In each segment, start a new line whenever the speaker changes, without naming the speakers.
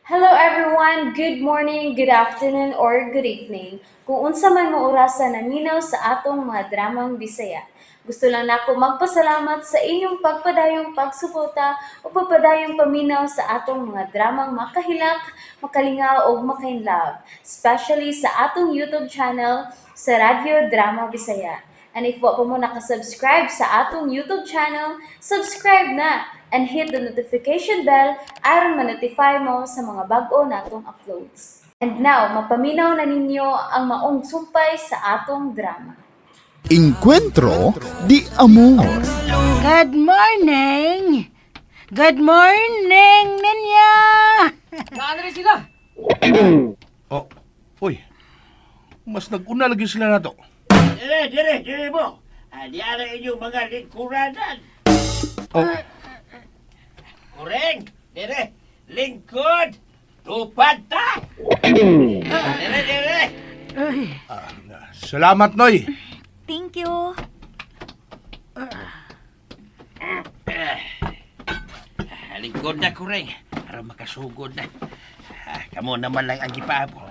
Hello everyone, good morning, good afternoon, or good evening. Kung unsa man mo orasan naminaw sa atong mga dramang Bisaya. Gusto lang nako magpasalamat sa inyong pagpadayong pagsuporta o pagpadayong paminaw sa atong mga dramang makahilak, makalingaw o makainlove, especially sa atong YouTube channel sa Radyo Drama Bisaya. And if wa pa mo nakasubscribe sa atong YouTube channel, subscribe na and hit the notification bell aron ma-notify mo sa mga bag-o natong uploads. And now, mapaminaw na ninyo ang maong sumpay sa atong drama.
Encuentro de Amor.
Good morning! Good morning, Ninya!
Naandre sila!
Oh, uy. Mas nag-una lagi sila na to.
Dire mo! Di ara inyong mga lingkuranan.
Oh,
Kureng! Dire! Lingkod! Tupad ta! Dire!
Ay,
salamat, Noy.
Thank you.
Lingkod na, Kureng. Para makasugod na. Kamo naman lang ang gipabo.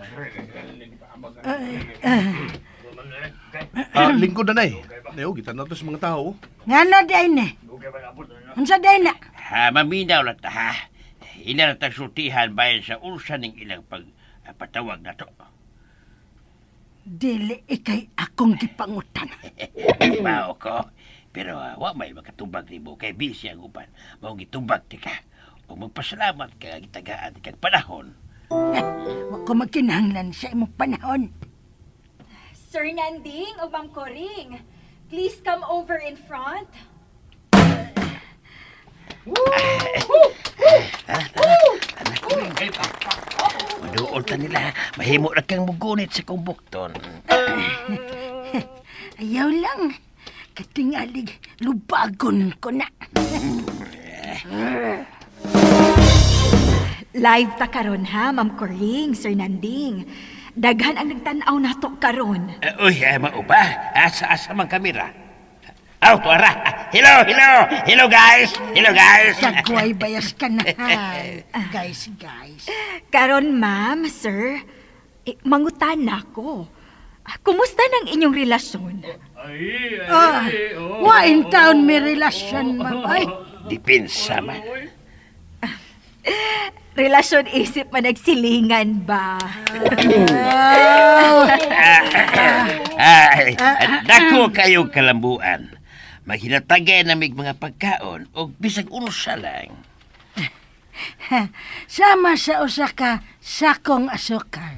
Lingkod na, Nay. Neo, kita na to sa mga tao.
nga na day na. Unsa day na?
Maminaw lang ta, ha? Ilan na sultihan bayan sa ursa ng ilang pagpatawag na to.
Dili ikay akong gipangutan.
Mao ko. Pero wa may makatubag ni mo kay busy ang uban. Mao gitubag ti ka. O magpasalamat ka gitagaan ti kag panahon.
Wa ko magkinahanglan sa imong panahon.
Sir Nanding o Ma'am Coring, please come over in front.
Anak ko rin. Maduol ta nila. Mahimo na kang mugunit sa kumbukton.
Ayaw lang. Katingalig, lubagon ko na.
Live ta karon ha, Ma'am Coring, Sir Nanding. Daghan ang nagtanaw nato karon.
Uy, mauba. Asa-asa mang kamera. Aw, tuara. Hello guys.
Sagway bayas ka na. Guys.
Karon, ma'am, sir, mangutan nako. Kumusta nang inyong relasyon?
Wa in town may relasyon, ma'am. Ay,
Dipinsa man.
Relasyon isip man nagsilingan ba?
Ay, dako kayo kalambuan. Maghinatagay na mig mga pagkaon o bisag unusa lang.
sama sa usa ka sakong asukal.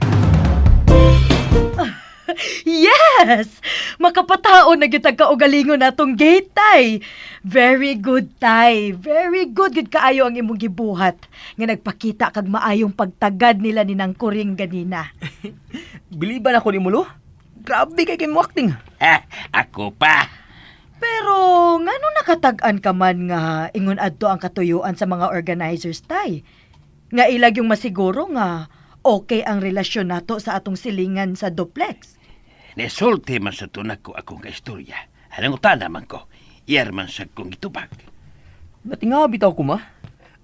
Yes! Makapataon na kita kaugalingon natong gate, tay. Very good, tay. Very good gid kaayo ang imong gibuhat. Nga nagpakita kag maayong pagtagad nila ni nang Kuring ganina.
Biliban ako ni Mulo. Grabe kay mo acting.
Ako pa.
Pero ngano nakatag-an ka man nga ingon adto ang katuyuan sa mga organizers, tay? Nga ilag yung masiguro nga okay ang relasyon nato sa atong silingan sa duplex.
Nesulti man sa tunak ko akong kaistorya. Hanangutan naman ko. Iyar man sa kong itubag.
Natinga bitaw ko ma.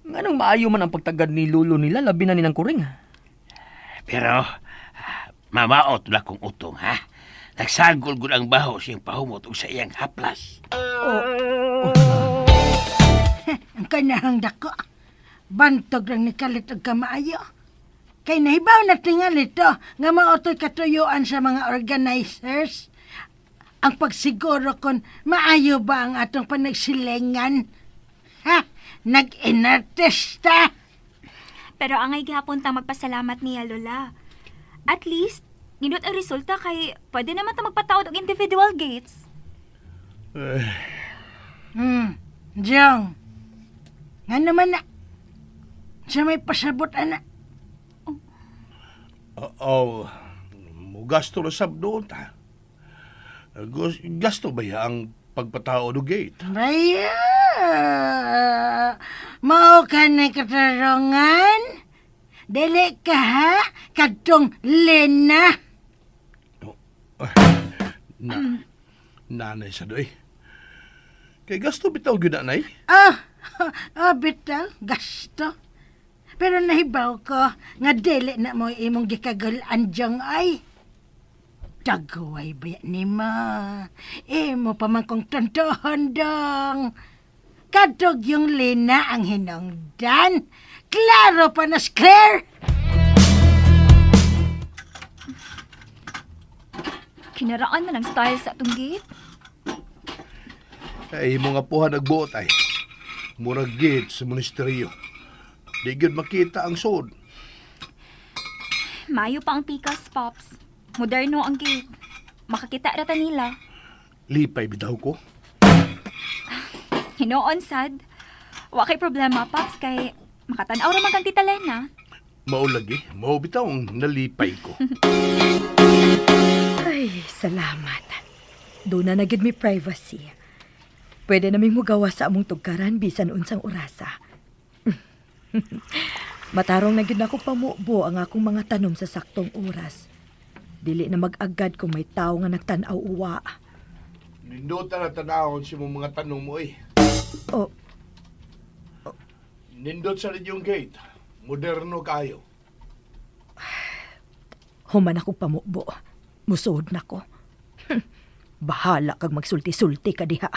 Nganong maayo man ang pagtagad ni Lolo nila labi na ni nang Kuring.
Pero, mamaot na kong utong, ha? Nagsagol ko ang baho siyang pahumot o sa iyang haplas.
Ang kanahang dako. Bantog lang ni kalit og kamaayo. Kay nahibaw na tingali to nga maotoy katuyuan sa mga organizers. Ang pagsiguro kon maayo ba ang atong panagsilingan? Ha? Nag-inartista.
Pero angay gihapon tang magpasalamat niya, Lola. At least, nindot ang resulta kay pwede naman ta magpataod og individual gates.
Jong. Nga naman na. Siya may pasabot, anak.
Gasto na sab doon ta. Gasto ba ya ang pagpatao do gate?
Baya. Mao ka na katarungan? Dili ka ha? Kadtong Lena.
Nanay sa doy. Kay gasto bitaw gyud na, nay.
Bitaw, gasto. Pero nahibaw ko nga dili na mo imong gikagulan diyang ay. Dagway ba ni ma? Imo pa man kong tontohon dong. Kadog yung Lina ang hinungdan. Klaro pa na Claire.
Kinaraan man ang style sa atong gate.
Ay, mga puhan nagbuot ay. Murag gate sa monasteryo. Di gyud makita ang sod.
Mayo pa ang pikas, Pops. Moderno ang gate. Makakita rata nila.
Lipay bitaw ko.
Hinoon sad. Wa kay problema, Pops, kay makatanaw ra man kang Tita Lena.
Mao lagi, mao bitaw ang nalipay ko.
Ay, salamat. Doon na nagid mi privacy. Pwede naming mugawa sa among tugkaran bisan unsang orasa. Matarong na gid ako pamubo ang akong mga tanom sa saktong oras. Dili na mag-agad kung may tao nga nagtan-aw uwa.
Nindota na tanahon si mong mga tanong mo eh.
Oh,
Nindot sa yung gate. Moderno kayo.
human ako pamubo. Musuod na ko. Bahala kag magsulti-sulti ka diha.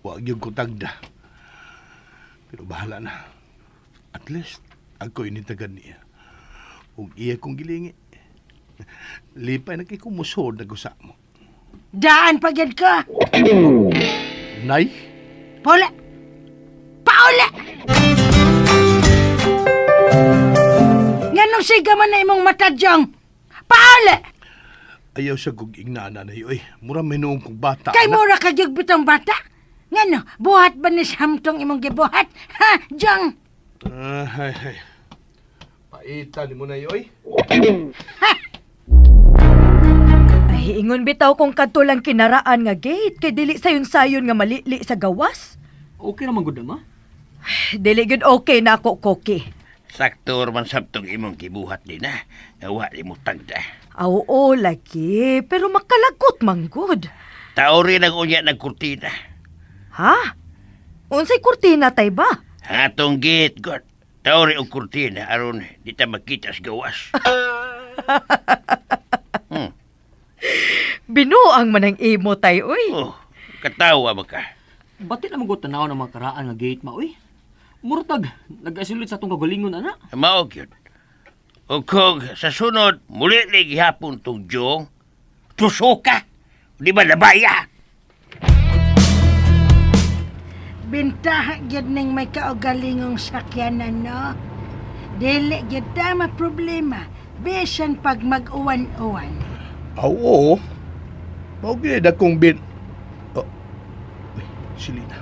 Huwag yung kutagda. Pero bahala na. At least, ako initagan niya. Kung iya kong gilingi. Lipay na kay kumusod na gusa mo.
Daan pagyan ka.
Nay?
Paula. Paula! Nganong siga man na imong mata diyang. Paula!
Ayaw sa kong ingnana na yun. Mura may noong kong bata.
Kay mura ka gyud bitong bata. Ngano, buhat ba ni samtong imong gibuhat? Ha, diyang.
Hay. Paita ni mo na yun.
Ay, ingon bitaw kung kadto lang kinaraan nga gate kay dili sayon-sayon nga malili sa gawas.
Okay naman gud ma.
Dili gud okay na ako, Koki.
Sakto man sabtong imong gibuhat din na. Nga di mo tagda.
Oo, lagi. Pero makalagot man good.
Tao rin ang unya ng kurtina.
Ha? Unsay kurtina tay ba?
Atong gate, God. Tao rin ang kurtina aron di ta makita sa gawas.
Binuang man ang imo tay, uy.
Oh, katawa ba ka?
Bati naman gud tanaw ng mga karaan nga gate ma uy. Murtag nag-asilit sa atong kagalingon ana.
Mao gyud. O kung sa sunod, muli na gihapon tong jong, tusuka. Di ba nabaya?
Bintaha gyud ning may kaugalingong sakyanan, no? Dili gyud tama problema. Bisan pag mag-uwan-uwan.
Oo. Maugid akong bin... Oh. Uy, si Lina.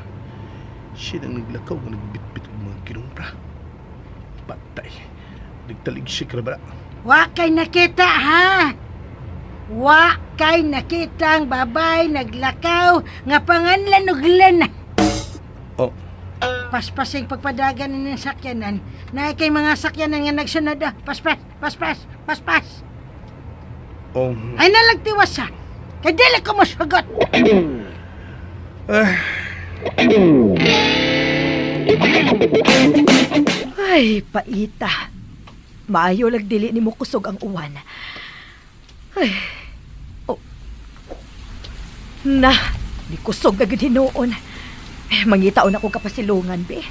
Siya nang naglakaw nga nagbitbit ng mga kinumpra. Patay. Nagtalig si Krabara.
Wa kay nakita, ha? Wa kay nakita ang babay naglakaw nga panganlan og lana.
Oh.
Paspasing pagpadagan ng sakyanan. Na kay mga sakyanan nga nagsunod. Paspas, paspas, paspas.
Oh.
Ay nalagtiwas siya. Kay dili ko masagot.
Ay, paita. Maayo lang dili ni mo kusog ang uwan. Ay. Oh. Na, di kusog agad hinoon. Mangitaon ako kapasilungan, be.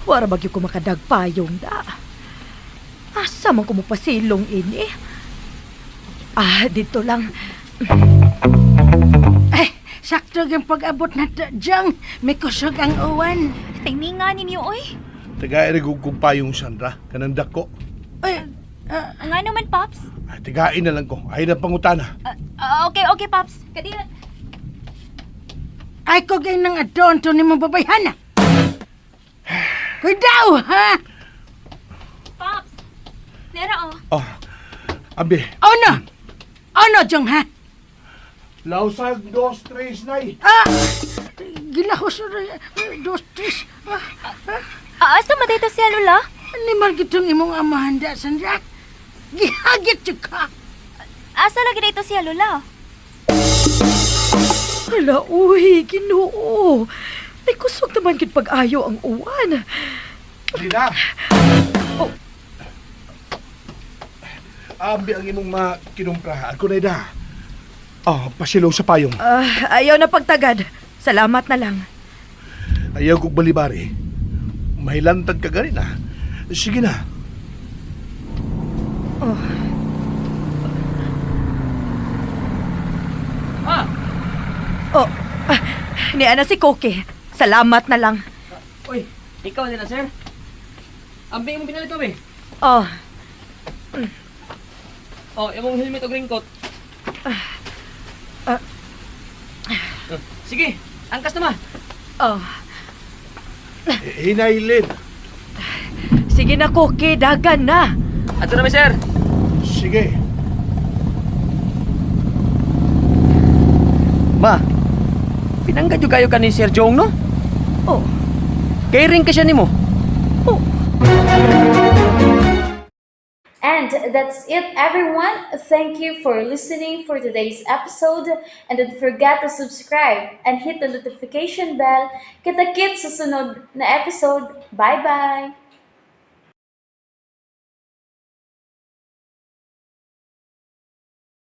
Wara bagyo ko makadagpayong da. Asa man ko mo pasilong ini? Ah, dito lang.
Ay, sakto yung pag-abot na to, Jong. May kusog ang uwan.
Timingan ninyo, oy.
Tagay nagugkumpay yung Sandra. Kananda ko.
Ay,
Nga naman, Pops.
Ay, tigain na lang ko. Ay na pangutana.
Okay, Pops. Kadila.
ay ko gay nang adon to ni mong babayhana. Kuy daw, ha?
Pops. Nera, oh.
Oh. Abi.
Ano? Ano, Jong, ha?
Lausag 2, 3, nay.
Ah! Ginahos na dos, tres.
Asa matay si Lola?
Ni Margitong imong amahanda, Sandra. Gihagit yung ka.
Asa lagi dito si Lola?
Hala, uy, Ginoo. Ay, kusog naman gid pag-ayo ang uwan.
Lina!
Oh.
Ambi ang imong makinumpra. Ako na ida. Pasilong sa payong.
Ayaw na pagtagad. Salamat na lang.
Ayaw kong balibari. Mahilantad ka gani na. Sige na.
Oh, niya na si Koki. Salamat na lang.
Uy, ikaw din na, sir. Ambing mo pinalit ko, be.
Oh,
Oh, yung mong helmet o raincoat. Sige, angkas naman.
oh.
Hinailin.
Sige na, Koki. Dagan na.
Ato na, may sir.
Sige.
Ma, pinanggad yung kayo ka ni Sir Jong, no?
Oh,
Kay ring ka siya ni mo.
And that's it, everyone. Thank you for listening for today's episode. And don't forget to subscribe and hit the notification bell. Kita-kits sa sunod na episode. Bye-bye!